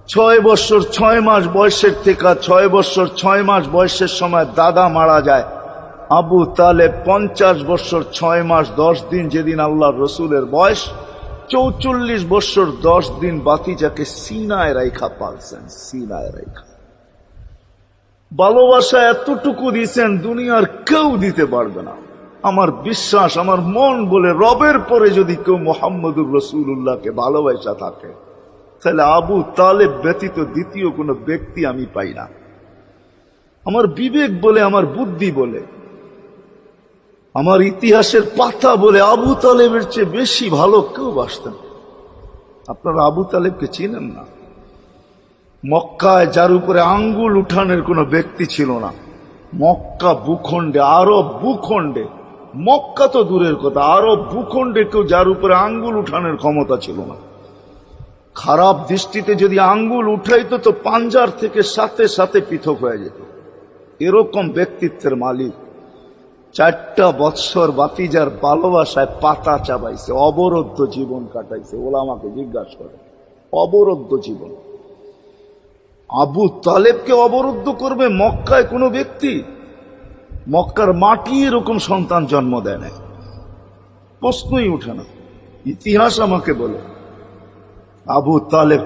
6 বছর 6 মাস বয়সের থেকে 6 বছর 6 মাস বয়সের সময় দাদা মারা যায়। আবু তালেব 50 বছর 6 মাস 10 দিন, যেদিন আল্লাহর রসুলের বয়স 44 বছর 10 দিন বাতিজাকে সিনায় রাইখা পালছেন, সিনায় রাইখা। ভালোবাসা এতটুকু দিয়েছেন দুনিয়ার কেউ দিতে পারবে না। আমার বিশ্বাস, আমার মন বলে রবের পরে যদি কেউ মুহাম্মদুর রাসূলুল্লাহকে ভালোবাসা থাকে, তাহলে আবু তালেব ব্যতীত দ্বিতীয় কোনো ব্যক্তি আমি পাই না। আমার বিবেক বলে, আমার বুদ্ধি বলে, আমার ইতিহাসের পাতা বলে আবু তালেবের চেয়ে বেশি ভালো কেউ বাসতেন। আপনারা আবু তালেবকে চিনেন না। মক্কায় যার উপরে আঙ্গুল উঠানের কোনো ব্যক্তি ছিল না। মক্কা ভূখণ্ডে, আরব ভূখণ্ডে, মক্কা তো দূরের কথা, আরব ভূখণ্ডে কেউ যার উপরে আঙ্গুল উঠানের ক্ষমতা ছিল না। খারাপ দৃষ্টিতে যদি আঙ্গুল উঠাইতো তো পাঞ্জার থেকে সাথে সাথে পৃথক হয়ে যেত। এরকম ব্যক্তিত্বের মালিক 4টা বৎসর বাতিজার ভালোবাসায় পাতা চাবাইছে, অবরুদ্ধ জীবন কাটাইছে। ওলামাকে জিজ্ঞাসা করে, অবরুদ্ধ জীবন। আবু তালেবকে অবরুদ্ধ করবে মক্কায় কোনো ব্যক্তি? মক্কার মাটি এরকম সন্তান জন্ম দেয় না, প্রশ্নই উঠে না। ইতিহাস আমাকে বলে আবু তালেব